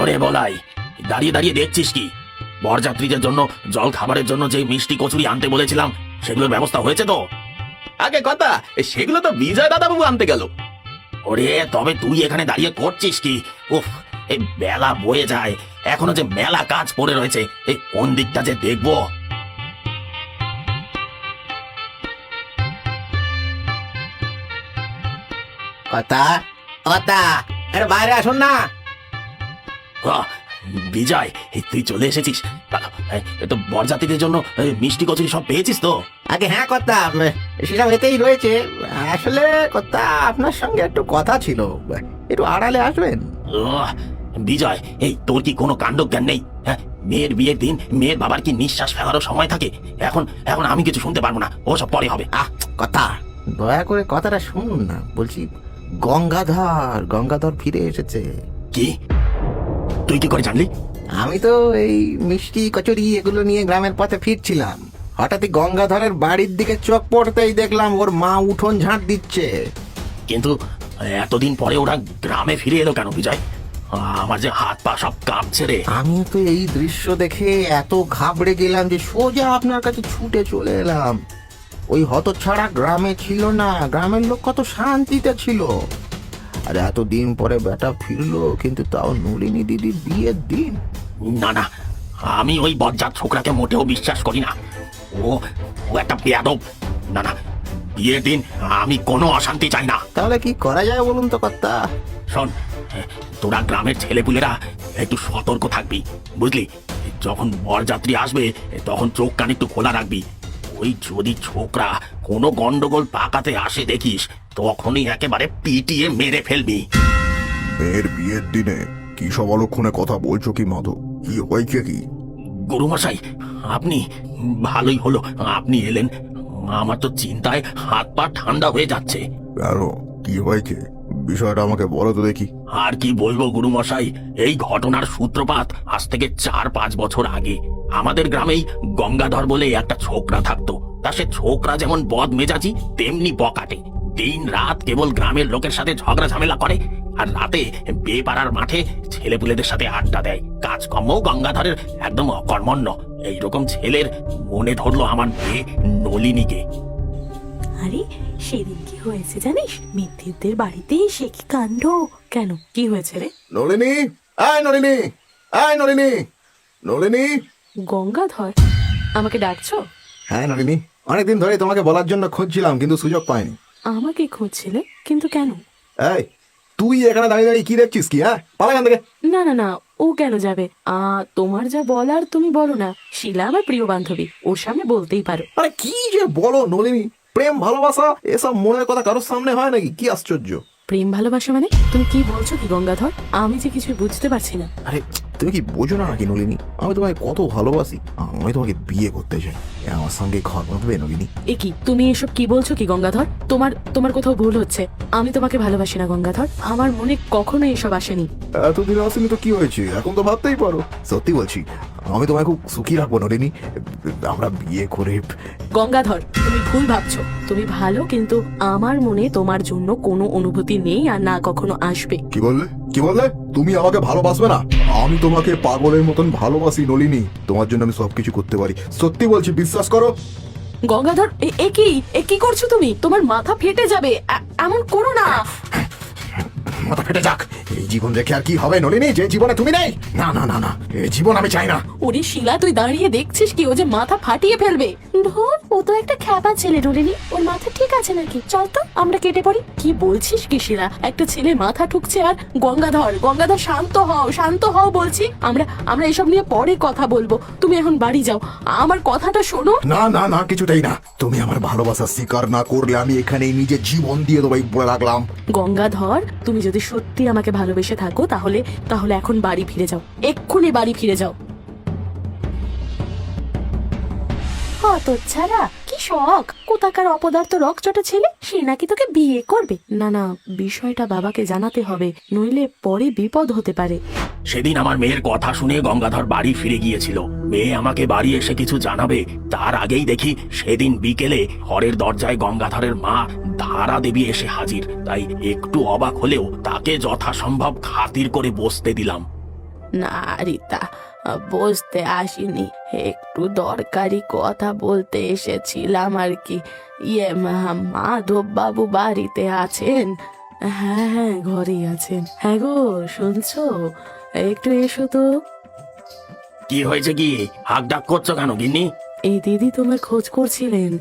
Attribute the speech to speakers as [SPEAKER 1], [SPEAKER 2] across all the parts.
[SPEAKER 1] ওরে বলাই, দাঁড়িয়ে দাঁড়িয়ে দেখছিস কি? বরযাত্রীদের জন্য জল খাবারের জন্য যে মিষ্টি কচুরি আনতে বলেছিলাম সেগুলোর ব্যবস্থা হয়েছে তো?
[SPEAKER 2] আগে কথা, সেগুলো তো বিজয় দাদাবাবু আনতে গেল।
[SPEAKER 1] ওরে তবে তুই এখানে দাঁড়িয়ে করছিস কি? উফ, এই বেলা বয়ে যায়, এখনো যে মেলা কাজ পড়ে রয়েছে, এই কোন দিকটা যে দেখবো।
[SPEAKER 3] কথা কথা আরে বাইরে আসুন না।
[SPEAKER 1] আহ, বিজয়, এই তুই চলে এসেছিস। ভালো, এই তো বরযাত্রীদের জন্য মিষ্টি কচুরি সব পেয়েছিস তো?
[SPEAKER 3] আগে হ্যাঁ কথা, সেসব এতেই রয়েছে। আসলে কথা আপনার সঙ্গে একটু কথা ছিল, একটু আড়ালে আসবেন।
[SPEAKER 1] আহ, বিজয়, এই তোর কি কোনো কাণ্ডজ্ঞান নেই? হ্যাঁ, মেয়ের বিয়ের দিন মেয়ের বাবার কি নিঃশ্বাস ফেলারও সময় থাকে? এখন এখন আমি কিছু শুনতে পারবো না, ওসব পরে হবে।
[SPEAKER 3] কথা দয়া করে কথাটা শুনুন না। বলছি গঙ্গাধর গঙ্গাধর ফিরে এসেছে।
[SPEAKER 1] কি? তুই কি করে জানলি?
[SPEAKER 3] আমি তো এই মিষ্টি কচুরি এগুলো নিয়ে গ্রামের পথে ফিরছিলাম, হঠাৎই গঙ্গাধরের বাড়ির দিকে চোখ পড়তেই দেখলাম ওর মা উঠোন ঝাঁট দিচ্ছে।
[SPEAKER 1] কিন্তু এতদিন পরে ওরা গ্রামে ফিরে এলো কেন বিজয়? আমার যে হাত পা সব কাঁপছে রে।
[SPEAKER 3] আমি তো এই দৃশ্য দেখে এত ঘাবড়ে গেলাম যে সোজা আপনার কাছে ছুটে চলে এলাম। ওই হতচ্ছাড়া গ্রামে ছিল না, গ্রামের লোক কত শান্তিতে ছিল। আর এতদিন পরে বেটা ফিরলো, কিন্তু তাও নলিনী দিদির বিয়ের দিন।
[SPEAKER 1] না না, আমি ওই বজ্জাত ছোকরাকে মোটেও বিশ্বাস করি না। ও ও একটা বেয়াদব। না না, বিয়ের দিন আমি কোনো অশান্তি চাই না।
[SPEAKER 3] তাহলে কি করা যায় বলুন তো কর্তা?
[SPEAKER 1] শোন, তোরা গ্রামের ছেলেপুলেরা একটু সতর্ক থাকবি, বুঝলি? যখন বরযাত্রী আসবে তখন চোখ কান একটু খোলা রাখবি। ওই যদি ছোকরা কোনো গন্ডগোল পাকাতে আসে দেখিস, তখনই একেবারে পিটিয়ে মেরে ফেলবি।
[SPEAKER 4] মেয়ের বিয়ের দিনে কি সব অলক্ষণে কথা বলছো কি মাধব? কি হয়েছে কি?
[SPEAKER 1] গুরুমশাই, আপনি ভালোই হলো আপনি এলেন। আমার তো চিন্তায় হাত পা ঠান্ডা হয়ে যাচ্ছে।
[SPEAKER 4] কেন, কি হয়েছে? বিষয়টা আমাকে বলো তো দেখি।
[SPEAKER 1] আর কি বলবো গুরুমশাই, এই ঘটনার সূত্রপাত আজ থেকে 4-5 বছর আগে। আমাদের গ্রামেই গঙ্গাধর বলে একটা ছোকরা থাকতো। তা সে ছোকরা যেমন বদ মেজাজি তেমনি বকাটে। দিন রাত কেবল গ্রামের লোকের সাথে ঝগড়া ঝামেলা করে, আর রাতে বেপাড়ার মাঠে ছেলেপুলেদের সাথে আড্ডা দেয়। কাজকর্ম গঙ্গাধরের একদম অকর্মণ্য। এইরকম ছেলের মনে ধরলো আমার মেয়ে নলিনীকে।
[SPEAKER 5] আরে সেদিন কি হয়েছে জানিস? মিত্তিরদের বাড়িতে সে কি কাণ্ড! কেন, কি হয়েছে রে?
[SPEAKER 4] নলিনী, আয় নলিনী, আয় নলিনী, নলিনী।
[SPEAKER 5] গঙ্গাধর, আমাকে ডাকছো?
[SPEAKER 4] হ্যাঁ নলিনী, অনেকদিন ধরে তোমাকে বলার জন্য খুঁজছিলাম, কিন্তু সুযোগ পাইনি।
[SPEAKER 5] আমাকে খুঁজছিলে? কিন্তু কেন?
[SPEAKER 4] এই, তুই এখানে দাঁড়িয়ে দাঁড়িয়ে কি দেখছিস কি? হ্যাঁ, পালা এখান থেকে।
[SPEAKER 5] না না না, ও কেন যাবে? তোমার যা বলার তুমি বলো না। শিলা আমার প্রিয় বান্ধবী, ওর সামনে বলতেই পারো।
[SPEAKER 4] আরে কি যে বলো নলিনী, প্রেম ভালোবাসা এসব মনের কথা কারোর সামনে হয় নাকি? কি আশ্চর্য!
[SPEAKER 5] প্রেম ভালোবাসা মানে? তুমি কি বলছো কি গঙ্গাধর? আমি যে কিছু বুঝতে পারছি না।
[SPEAKER 4] আরে তুমি কি বোঝো না নাকি নলিনী, আমি তোমাকে কত ভালোবাসি। আমি তোমাকে বিয়ে করতে চাই, আমার সঙ্গে ঘর বাঁধবে নলিনী?
[SPEAKER 5] এ কি তুমি এসব কি বলছো কি গঙ্গাধর? তোমার তোমার কোথাও ভুল হচ্ছে। আমি তোমাকে ভালোবাসি না গঙ্গাধর, আমার মনে কখনো এসব আসেনি।
[SPEAKER 4] এতদিন আসেনি তো কি হয়েছে, এখন তো ভাবতেই পারো। সত্যি বলছি, আমি তোমায় খুব সুখী রাখবো নলিনী, আমরা বিয়ে করে।
[SPEAKER 5] গঙ্গাধর, তুমি ভুল ভাবছো। তুমি ভালো, কিন্তু আমার মনে তোমার জন্য কোনো অনুভূতি নেই, আর না কখনো আসবে।
[SPEAKER 4] কি বললে, কি বললে? তুমি আমাকে ভালোবাসবে না? আমি তোমাকে পাগলের মতন ভালোবাসি নলিনী, তোমার জন্য আমি সবকিছু করতে পারি। সত্যি বলছি, বিশ্বাস করো।
[SPEAKER 5] গঙ্গাধর, এ কি করছো তুমি? তোমার মাথা ফেটে যাবে, এমন করো না।
[SPEAKER 4] মাথা ফেটে যাক, এই জীবন রেখে আর কি হবে নলিনী, যে জীবনে তুমি নেই? না না না না, এই জীবন আমি চাই না।
[SPEAKER 5] ওরে শিলা, তুই দাঁড়িয়ে দেখছিস কি? ও যে মাথা ফাটিয়ে ফেলবে। ধুর, ও তো একটা খ্যাপা ছেলে নলিনী, ওর মাথা ঠিক আছে নাকি? চল তো আমরা কেটে পড়ি। কি বলছিস কি শিলা? একটা ছেলে মাথা ঠুকছে আর গঙ্গাধর! গঙ্গাধর, শান্ত হও, শান্ত হও বলছি। আমরা এসব নিয়ে পরে কথা বলবো। তুমি এখন বাড়ি যাও, আমার কথাটা শোনো।
[SPEAKER 4] না না না, কিছুতেই না। তুমি আমার ভালোবাসা স্বীকার না করলে আমি এখানে নিজে জীবন দিয়ে দেবো, বলে রাখলাম।
[SPEAKER 5] গঙ্গাধর, তুমি যদি সত্যি আমাকে ভালোবেসে থাকো তাহলে তাহলে এখন বাড়ি ফিরে যাও, এক্ষুনি বাড়ি ফিরে যাও। হতচ্ছাড়া, কি শখ! কোথাকার অপদার্থ রকচটা ছেলে, সে নাকি তোকে বিয়ে করবে। না না, বিষয়টা বাবাকে জানাতে হবে, নইলে পরে বিপদ হতে পারে।
[SPEAKER 1] সেদিন আমার মেয়ের কথা শুনে গঙ্গাধর বাড়ি ফিরে গিয়েছিল। মেয়ে আমাকে বাড়ি এসে কিছু জানাবে তার আগেই দেখি সেদিন বিকেলে ঘরের দরজায় গঙ্গাধরের মা ধারা দেবী এসে হাজির। তাই একটু অবাক হলেও তাকে যথাসম্ভব খাতির করে বসতে দিলাম।
[SPEAKER 5] না রীতা, বসতে আসিনি, একটু দরকারি কথা বলতে এসেছিলাম আর কি। মাধব বাবু বাড়িতে আছেন? হ্যাঁ হ্যাঁ, ঘরেই আছেন। হ্যাঁ গো, শুনছো? একটু এসো তো।
[SPEAKER 1] কি হয়েছে কি? হাক ডাক করছো কেন গিন্নি?
[SPEAKER 5] এই দিদি তোমার খোঁজ করছিলেন।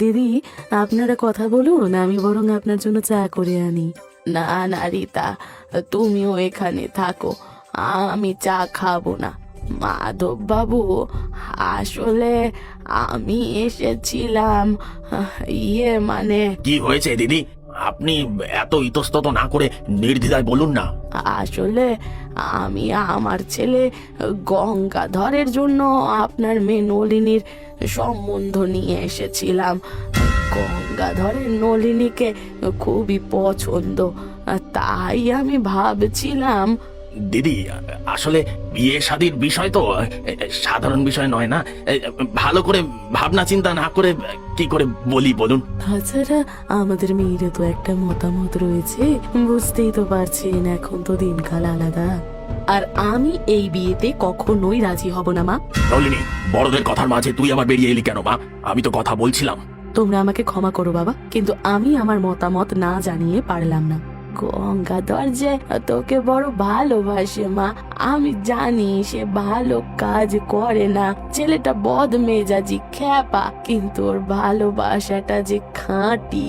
[SPEAKER 5] দিদি, আপনারা কথা বলুন, আমি বরং আপনার জন্য চা করে আনি। না না রীতা, তুমিও এখানে থাকো, আমি চা খাবো না। মাধব বাবু, আসলে আমি এসেছিলাম, মানে
[SPEAKER 1] কি হয়েছে দিদি? আপনি এত ইতস্তত না করে নির্দ্বিধায় বলুন না।
[SPEAKER 5] আসলে আমি আমার ছেলে গঙ্গাধরের জন্য আপনার মেয়ে নলিনীর সম্বন্ধ নিয়ে এসেছিলাম। গঙ্গাধরের নলিনীকে খুবই পছন্দ, তাই আমি ভাবছিলাম।
[SPEAKER 1] দিদি, আসলে বিয়ে শাদীর বিষয় তো সাধারণ বিষয় নয় না। ভালো করে ভাবনা চিন্তা না করে কি করে বলি বলুন?
[SPEAKER 5] তাছাড়া আমাদের মেয়েরও তো একটা মতামত রয়েছে, বুঝতেই তো পারছেন, এখন তো দিনকাল আলাদা। আর আমি এই বিয়েতে কখনোই রাজি হব না মা।
[SPEAKER 1] নলিনী, বড়দের কথার মাঝে তুই আবার বেরিয়ে এলি কেন মা? আমি তো কথা বলছিলাম।
[SPEAKER 5] তোমরা আমাকে ক্ষমা করো বাবা, কিন্তু আমি আমার মতামত না জানিয়ে পারলাম না। গঙ্গাধর যে তোকে বড় ভালোবাসে মা, আমি জানি সে ভালো কাজ করে না, ছেলেটা বদ মেজাজি খ্যাপা, কিন্তু ওর ভালোবাসাটা যে খাঁটি।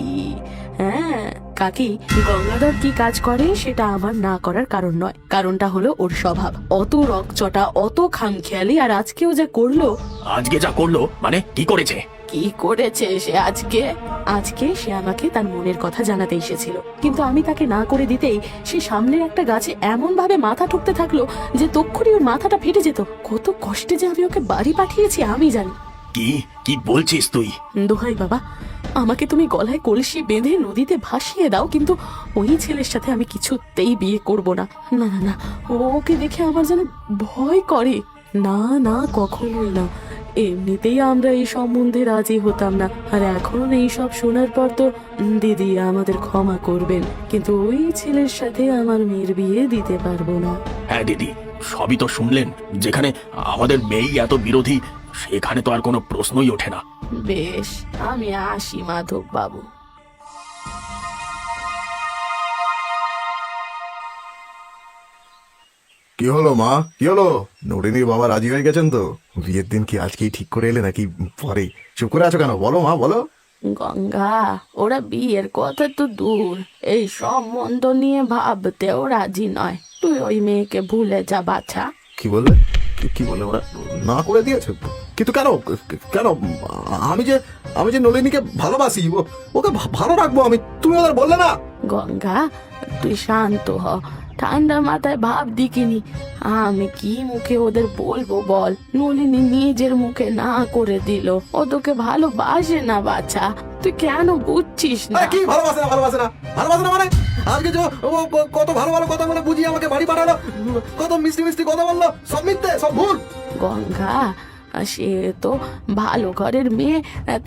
[SPEAKER 5] হ্যাঁ কাকি, গঙ্গাধর কি কাজ করে সেটা আমার না করার কারণ নয়, কারণটা হলো ওর স্বভাব, অত রকচটা, অত খামখেয়ালি, আর আজকেও যা করলো।
[SPEAKER 1] আজকে যা করলো মানে কি করেছে?
[SPEAKER 5] কি করেছে সে আজকে? আজকে সে আমাকে তার মনের কথা জানাতে এসেছিল, কিন্তু আমি তাকে না করে দিতেই সে সামনের একটা গাছে এমন ভাবে মাথা ঠুকতে থাকলো যে তক্ষুনি ওর মাথাটা ফেটে যেত। কত কষ্টে যে আমি ওকে বাড়ি পাঠিয়েছি আমি জানি।
[SPEAKER 1] কি কি বলছিস তুই?
[SPEAKER 5] দোহাই বাবা, আমাকে তুমি গলায় কলসি বেঁধে নদীতে ভাসিয়ে দাও, কিন্তু ওই ছেলের সাথে আমি কিছুতেই বিয়ে করব না। না না না, ওকে দেখে আমার যেন ভয় করে। না না, কখনোই না। এমনিতেই আমরা এই সম্বন্ধে রাজি হতাম না, আর এখন এই সব শোনার পর তো দিদি আমাদের ক্ষমা করবেন, কিন্তু ওই ছেলের সাথে আমার মেয়ের বিয়ে দিতে পারবো না।
[SPEAKER 1] হ্যাঁ দিদি, সবই তো শুনলেন। যেখানে আমাদের মেয়েই এত বিরোধী, সেখানে তো আর কোনো প্রশ্নই ওঠে না।
[SPEAKER 5] বেশ, আমি আসি মাধব বাবু।
[SPEAKER 4] কি হলো মা, কি হলো? নলিনীর বাবা রাজি হয়ে গেছেন তো? বিয়ের দিন কি আজকেই ঠিক করে এলে নাকি পরে? চুপ করে আছো কেন? বলো মা, বলো।
[SPEAKER 5] গঙ্গা, ওরা বিয়ের কথা তো দূর, এই সম্বন্ধ নিয়ে ভাবতেও রাজি নয়। তুই ওই মেয়েকে ভুলে যা বাছা।
[SPEAKER 4] কি বললে? কি বললে ওরা? না করে দিয়েছে? কিন্তু কেন? কেন? আমি যে নলিনীকে ভালোবাসি, ওকে ভালো রাখবো আমি, তুমি ওদের বললে না?
[SPEAKER 5] গঙ্গা, তুই শান্ত হ, ঠান্ডা মাথায় ভাব দিকিনি। আমি কি মুখে ওদের বলবো বল? নলিনী নিজের মুখে না করে দিল, ও তোকে ভালোবাসে না বাছা, তুই কেন বুঝছিস না?
[SPEAKER 4] কি ভালোবাসে না? ভালোবাসে না? ভালোবাসে না মানে? আজকে যে ও কত ভালো ভালো কথা বলে বুঝিয়ে আমাকে বাড়ি পাঠালো, কত মিষ্টি মিষ্টি কথা বললো, সব মিথ্যে, সব ভুল।
[SPEAKER 5] গঙ্গা, সে তো ভালো ঘরের মেয়ে,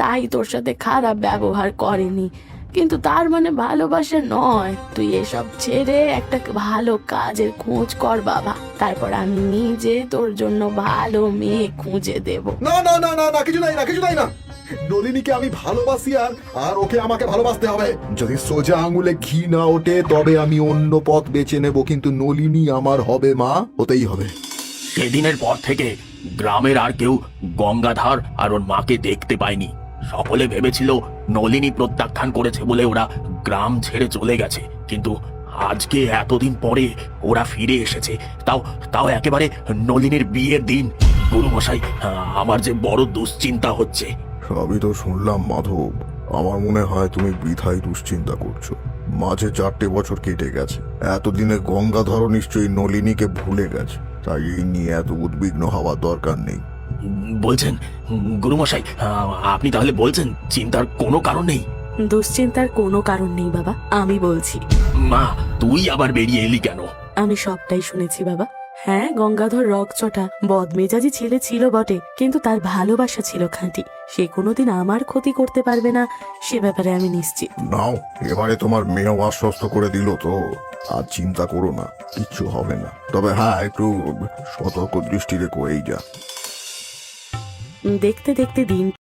[SPEAKER 5] তাই তোর সাথে খারাপ ব্যবহার করেনি, কিন্তু তার মানে ভালোবাসা নয়। তুই এসব ছেড়ে একটা ভালো কাজের খোঁজ কর বাবা, তারপর আমি নিজে তোর জন্য ভালো মেয়ে খুঁজে দেব।
[SPEAKER 4] না না না না না, কিছু নাই না, কিছু নাই না। নলিনীকে আমি ভালোবাসি, আর ওকে আমাকে ভালোবাসতে হবে। যদি সোজা আঙুলে ঘি না ওঠে তবে আমি অন্য পথ বেছে নেব, কিন্তু নলিনী আমার হবে মা, হতেই হবে।
[SPEAKER 1] সেদিনের পর থেকে গ্রামের আর কেউ গঙ্গাধর আর ওর মাকে দেখতে পায়নি। সকলে ভেবেছিল নলিনী প্রত্যাখ্যান করেছে বলে ওরা গ্রাম ছেড়ে চলে গেছে, কিন্তু আজকে এতদিন পরে ওরা ফিরে এসেছে, তাও তাও একেবারে নলিনীর বিয়ের দিন। গুরুমশাই, আমার যে বড় দুশ্চিন্তা হচ্ছে।
[SPEAKER 4] সবই তো শুনলাম মাধব, আমার মনে হয় তুমি বৃথাই দুশ্চিন্তা করছো। মাঝে 4টে বছর কেটে গেছে, এতদিনে গঙ্গাধর নিশ্চয়ই নলিনীকে ভুলে গেছে, তাই এই নিয়ে এত উদ্বিগ্ন হওয়ার দরকার নেই।
[SPEAKER 1] বলছেন গুরুমশাই, আপনি তাহলে বলছেন চিন্তার কোনো কারণ নেই?
[SPEAKER 5] দুশ্চিন্তার কোনো কারণ নেই বাবা, আমি বলছি।
[SPEAKER 1] মা, তুই আবার বেরিয়ে এলি কেন?
[SPEAKER 5] আমি সবটাই শুনেছি বাবা। হ্যাঁ, গঙ্গাধর রকচটা বদমেজাজি ছেলে ছিল বটে, কিন্তু তার ভালোবাসা ছিল খাঁটি। সে কোনোদিন আমার ক্ষতি করতে পারবে না, সে ব্যাপারে আমি নিশ্চিত।
[SPEAKER 4] নাও, এবারে তোমার মেয়েও আশ্বস্ত করে দিল তো। আর চিন্তা করো না, কিচ্ছু হবে না। তবে হ্যাঁ, একটু সতর্ক দৃষ্টি রেখো এই যা।
[SPEAKER 5] দেখতে দেখতে দিন